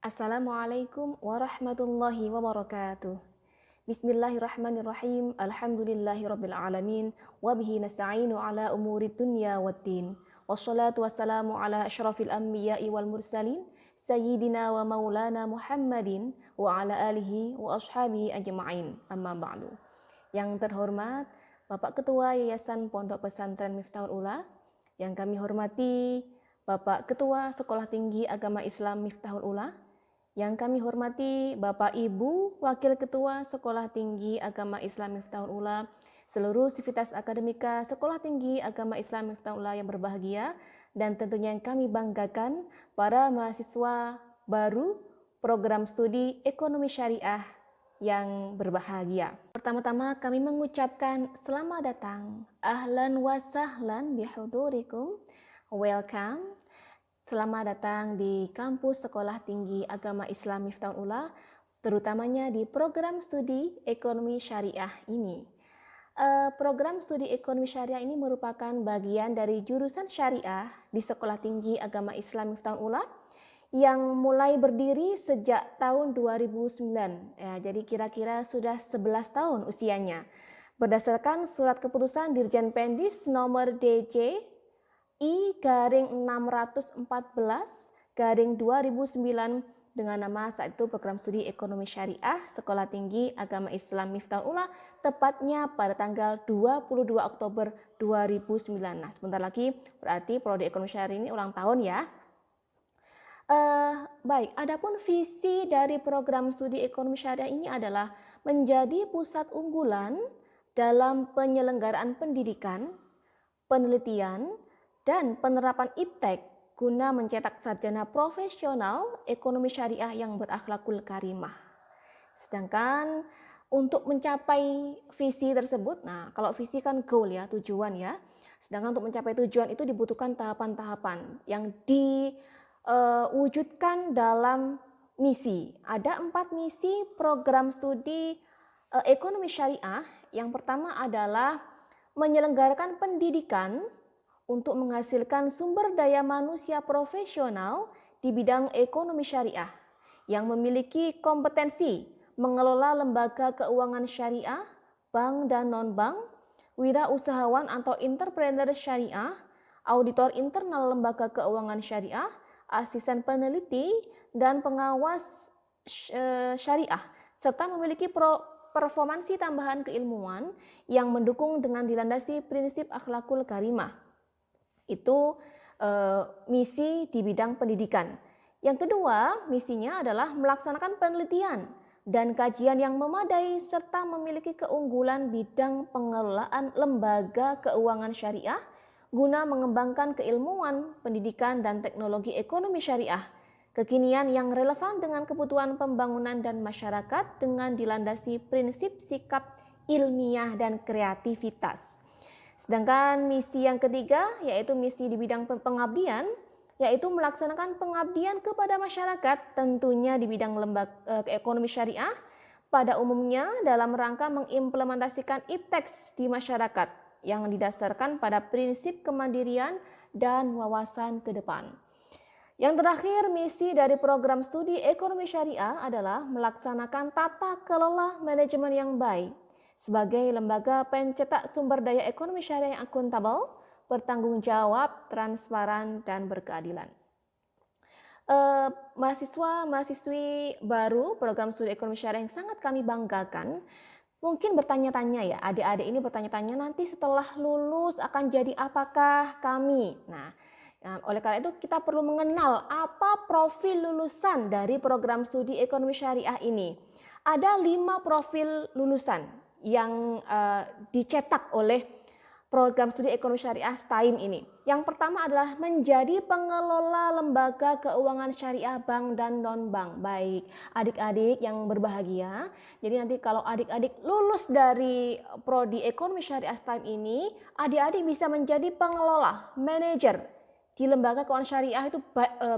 Assalamualaikum warahmatullahi wabarakatuh. Bismillahirrahmanirrahim. Alhamdulillahirabbil alamin wa bihi nasta'inu ala umurid dunya waddin. Wassalatu wassalamu ala asyrafil anbiya'i wal mursalin sayyidina wa maulana Muhammadin wa ala alihi wa ashabihi ajma'in. Amma ba'du. Yang terhormat Bapak Ketua Yayasan Pondok Pesantren Miftahul Ula, yang kami hormati Bapak Ketua Sekolah Tinggi Agama Islam Miftahul Ula, yang kami hormati Bapak Ibu Wakil Ketua Sekolah Tinggi Agama Islam Miftahul Ula, seluruh sivitas akademika Sekolah Tinggi Agama Islam Miftahul Ula yang berbahagia, dan tentunya yang kami banggakan para mahasiswa baru program studi Ekonomi Syariah yang berbahagia. Pertama-tama kami mengucapkan selamat datang, ahlan wa sahlan bihudurikum, welcome. Selamat datang di kampus Sekolah Tinggi Agama Islam Miftahul Ula, terutamanya di program studi Ekonomi Syariah ini. Program studi Ekonomi Syariah ini merupakan bagian dari jurusan Syariah di Sekolah Tinggi Agama Islam Miftahul Ula yang mulai berdiri sejak tahun 2009. Ya, jadi kira-kira sudah 11 tahun usianya. Berdasarkan surat keputusan Dirjen Pendis nomor DJ I-614/2009 dengan nama saat itu program studi Ekonomi Syariah Sekolah Tinggi Agama Islam Miftahul Ula, tepatnya pada tanggal 22 Oktober 2009. Nah, sebentar lagi berarti prodi Ekonomi Syariah ini ulang tahun ya. Baik, adapun visi dari program studi Ekonomi Syariah ini adalah menjadi pusat unggulan dalam penyelenggaraan pendidikan, penelitian, dan penerapan iptek guna mencetak sarjana profesional ekonomi syariah yang berakhlakul karimah. Sedangkan untuk mencapai visi tersebut, nah kalau visi kan goal ya, tujuan ya. Sedangkan untuk mencapai tujuan itu dibutuhkan tahapan-tahapan yang diwujudkan dalam misi. Ada 4 misi program studi ekonomi syariah. Yang pertama adalah menyelenggarakan pendidikan untuk menghasilkan sumber daya manusia profesional di bidang ekonomi syariah yang memiliki kompetensi mengelola lembaga keuangan syariah, bank dan non-bank, wirausahawan atau entrepreneur syariah, auditor internal lembaga keuangan syariah, asisten peneliti dan pengawas syariah, serta memiliki performansi tambahan keilmuan yang mendukung dengan dilandasi prinsip akhlakul karimah. Itu misi di bidang pendidikan. Yang kedua, misinya adalah melaksanakan penelitian dan kajian yang memadai serta memiliki keunggulan bidang pengelolaan lembaga keuangan syariah guna mengembangkan keilmuan, pendidikan, dan teknologi ekonomi syariah kekinian yang relevan dengan kebutuhan pembangunan dan masyarakat dengan dilandasi prinsip sikap ilmiah dan kreativitas. Sedangkan misi yang ketiga yaitu misi di bidang pengabdian, yaitu melaksanakan pengabdian kepada masyarakat tentunya di bidang lembaga ekonomi syariah pada umumnya dalam rangka mengimplementasikan ipteks di masyarakat yang didasarkan pada prinsip kemandirian dan wawasan ke depan. Yang terakhir, misi dari program studi ekonomi syariah adalah melaksanakan tata kelola manajemen yang baik sebagai lembaga pencetak sumber daya ekonomi syariah yang akuntabel, bertanggung jawab, transparan, dan berkeadilan. Mahasiswa-mahasiswi baru program studi ekonomi syariah yang sangat kami banggakan, mungkin bertanya-tanya ya, adik-adik ini bertanya-tanya nanti setelah lulus akan jadi apakah kami. Nah, oleh karena itu kita perlu mengenal apa profil lulusan dari program studi ekonomi syariah ini. Ada 5 profil lulusan yang dicetak oleh program studi ekonomi syariah STAIM ini. Yang pertama adalah menjadi pengelola lembaga keuangan syariah bank dan non-bank. Baik, adik-adik yang berbahagia. Jadi nanti kalau adik-adik lulus dari prodi ekonomi syariah STAIM ini, adik-adik bisa menjadi pengelola, manajer di lembaga keuangan syariah itu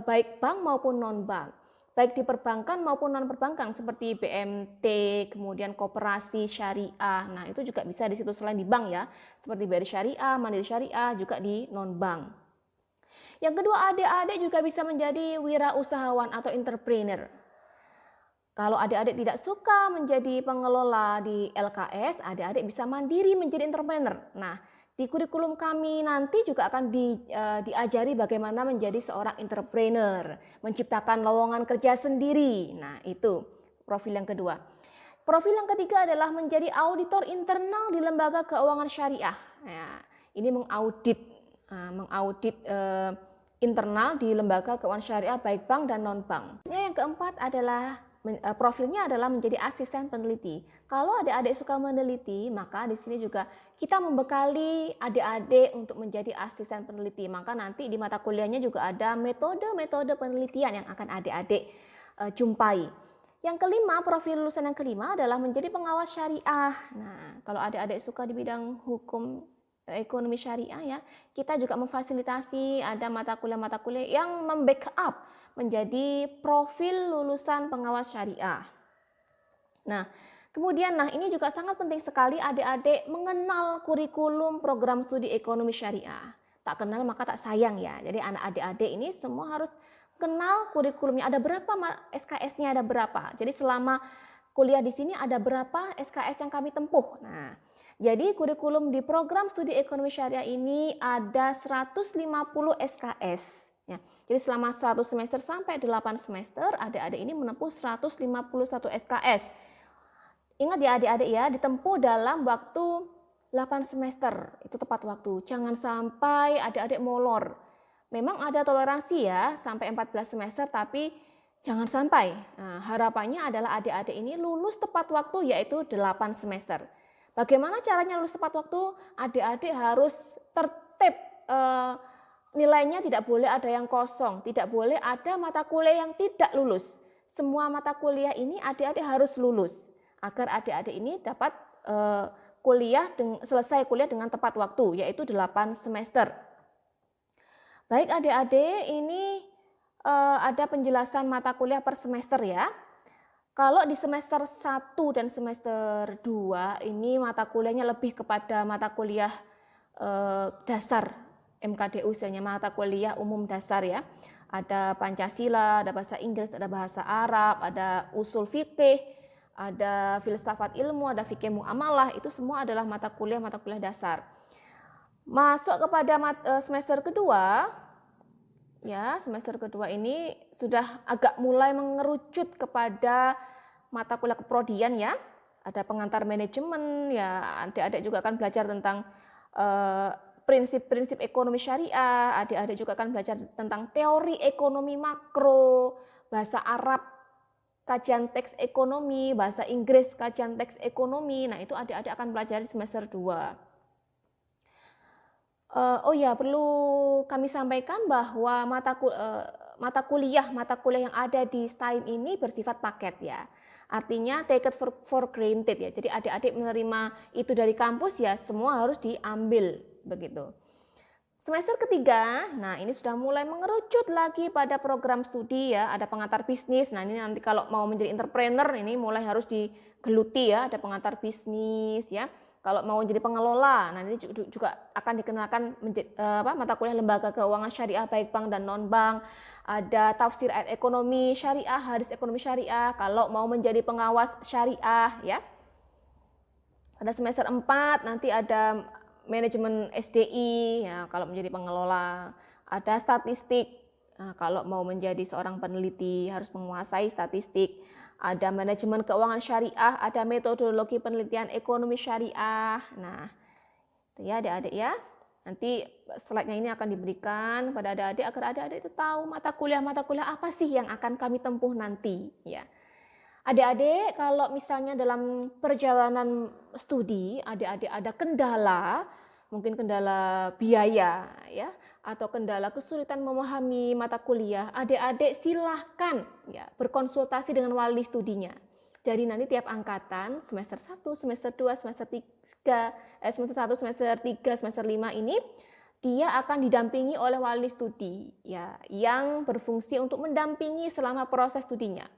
baik bank maupun non-bank. Baik di perbankan maupun non-perbankan seperti BMT, kemudian koperasi syariah. Nah, itu juga bisa di situ selain di bank ya, seperti BRI Syariah, Mandiri Syariah, juga di non-bank. Yang kedua, adik-adik juga bisa menjadi wirausahawan atau entrepreneur. Kalau adik-adik tidak suka menjadi pengelola di LKS, adik-adik bisa mandiri menjadi entrepreneur. Nah, di kurikulum kami nanti juga akan diajari bagaimana menjadi seorang entrepreneur, menciptakan lowongan kerja sendiri. Nah, itu profil yang kedua. Profil yang ketiga adalah menjadi auditor internal di lembaga keuangan syariah. Nah, ini mengaudit internal di lembaga keuangan syariah baik bank dan non-bank. Yang keempat adalah profilnya adalah menjadi asisten peneliti. Kalau adik-adik suka meneliti, maka di sini juga kita membekali adik-adik untuk menjadi asisten peneliti. Maka nanti di mata kuliahnya juga ada metode-metode penelitian yang akan adik-adik jumpai. Yang kelima, profil lulusan yang kelima adalah menjadi pengawas syariah. Nah, kalau adik-adik suka di bidang hukum ekonomi syariah ya, kita juga memfasilitasi ada mata kuliah yang membackup menjadi profil lulusan pengawas syariah. Nah, kemudian ini juga sangat penting sekali adik-adik mengenal kurikulum program studi ekonomi syariah. Tak kenal maka tak sayang ya. Jadi anak adik-adik ini semua harus kenal kurikulumnya. Ada berapa SKS-nya, ada berapa. Jadi selama kuliah di sini ada berapa SKS yang kami tempuh. Nah, jadi kurikulum di program studi ekonomi syariah ini ada 150 SKS. Ya. Jadi selama 1 semester sampai 8 semester, adik-adik ini menempuh 151 SKS. Ingat ya adik-adik ya, ditempuh dalam waktu 8 semester. Itu tepat waktu. Jangan sampai adik-adik molor. Memang ada toleransi ya, sampai 14 semester, tapi jangan sampai. Nah, harapannya adalah adik-adik ini lulus tepat waktu, yaitu 8 semester. Bagaimana caranya lulus tepat waktu? Adik-adik harus tertib, nilainya tidak boleh ada yang kosong, tidak boleh ada mata kuliah yang tidak lulus. Semua mata kuliah ini adik-adik harus lulus, agar adik-adik ini dapat selesai kuliah dengan tepat waktu, yaitu 8 semester. Baik adik-adik, ini ada penjelasan mata kuliah per semester ya. Kalau di semester 1 dan semester 2 ini mata kuliahnya lebih kepada mata kuliah dasar MKDU, istilahnya mata kuliah umum dasar ya. Ada Pancasila, ada bahasa Inggris, ada bahasa Arab, ada usul fikih, ada filsafat ilmu, ada fikih muamalah, itu semua adalah mata kuliah dasar. Masuk kepada semester kedua, ya, semester kedua ini sudah agak mulai mengerucut kepada mata kuliah keprodian ya. Ada pengantar manajemen ya, adik-adik juga akan belajar tentang prinsip-prinsip ekonomi syariah, adik-adik juga akan belajar tentang teori ekonomi makro, bahasa Arab, kajian teks ekonomi, bahasa Inggris, kajian teks ekonomi. Nah, itu adik-adik akan belajar di semester 2. Oh ya, perlu kami sampaikan bahwa mata kuliah yang ada di STAIM ini bersifat paket ya. Artinya take it for granted ya. Jadi adik-adik menerima itu dari kampus ya, semua harus diambil begitu. Semester ketiga, nah ini sudah mulai mengerucut lagi pada program studi ya, ada pengantar bisnis. Nah, ini nanti kalau mau menjadi entrepreneur ini mulai harus digeluti ya, ada pengantar bisnis ya. Kalau mau jadi pengelola, nah ini juga akan dikenalkan mata kuliah lembaga keuangan syariah baik bank dan non-bank. Ada tafsir ayat ekonomi syariah, hadis ekonomi syariah, kalau mau menjadi pengawas syariah ya. Pada semester 4 nanti ada manajemen SDI ya, kalau menjadi pengelola. Ada statistik, nah, kalau mau menjadi seorang peneliti harus menguasai statistik. Ada manajemen keuangan syariah, ada metodologi penelitian ekonomi syariah. Nah, itu ya adik-adik ya. Nanti slide-nya ini akan diberikan kepada adik-adik agar adik-adik itu tahu mata kuliah apa sih yang akan kami tempuh nanti ya. Adik-adik, kalau misalnya dalam perjalanan studi adik-adik ada kendala, mungkin kendala biaya ya, atau kendala kesulitan memahami mata kuliah, adik-adik silahkan ya berkonsultasi dengan wali studinya. Jadi nanti tiap angkatan semester 1, semester 2, semester 3, semester 1, semester 3, semester 5 ini dia akan didampingi oleh wali studi ya, yang berfungsi untuk mendampingi selama proses studinya.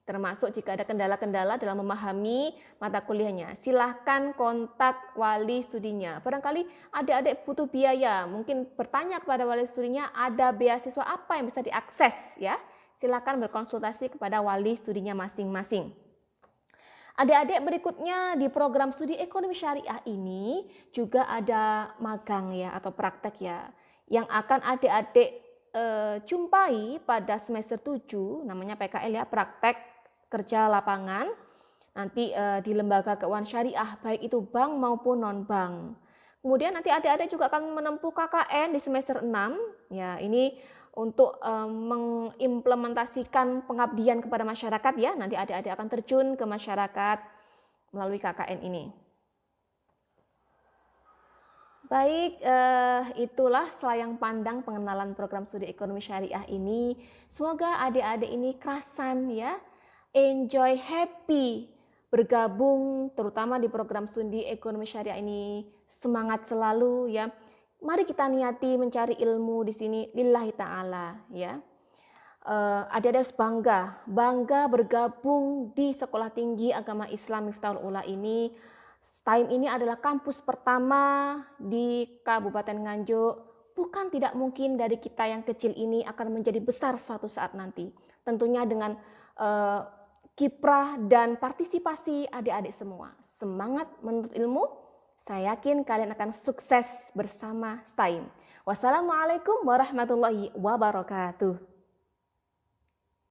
Termasuk jika ada kendala-kendala dalam memahami mata kuliahnya, silahkan kontak wali studinya. Barangkali adik-adik butuh biaya, mungkin bertanya kepada wali studinya ada beasiswa apa yang bisa diakses ya. Silahkan berkonsultasi kepada wali studinya masing-masing. Adik-adik berikutnya di program studi ekonomi syariah ini juga ada magang ya atau praktek ya yang akan adik-adik jumpai pada semester 7 namanya PKL ya, praktek kerja lapangan nanti di lembaga keuangan syariah baik itu bank maupun non bank. Kemudian nanti adik-adik juga akan menempuh KKN di semester 6 ya, ini untuk mengimplementasikan pengabdian kepada masyarakat ya. Nanti adik-adik akan terjun ke masyarakat melalui KKN ini. Baik, itulah selayang pandang pengenalan program studi ekonomi syariah ini. Semoga adik-adik ini kerasan ya, enjoy, happy bergabung terutama di program studi ekonomi syariah ini. Semangat selalu ya. Mari kita niati mencari ilmu di sini lillahi ta'ala ya. Adik-adik harus bangga bergabung di Sekolah Tinggi Agama Islam Miftahul Ula ini. STAIM ini adalah kampus pertama di Kabupaten Nganjuk. Bukan tidak mungkin dari kita yang kecil ini akan menjadi besar suatu saat nanti. Tentunya dengan kiprah dan partisipasi adik-adik semua. Semangat menuntut ilmu, saya yakin kalian akan sukses bersama STAIM. Wassalamualaikum warahmatullahi wabarakatuh.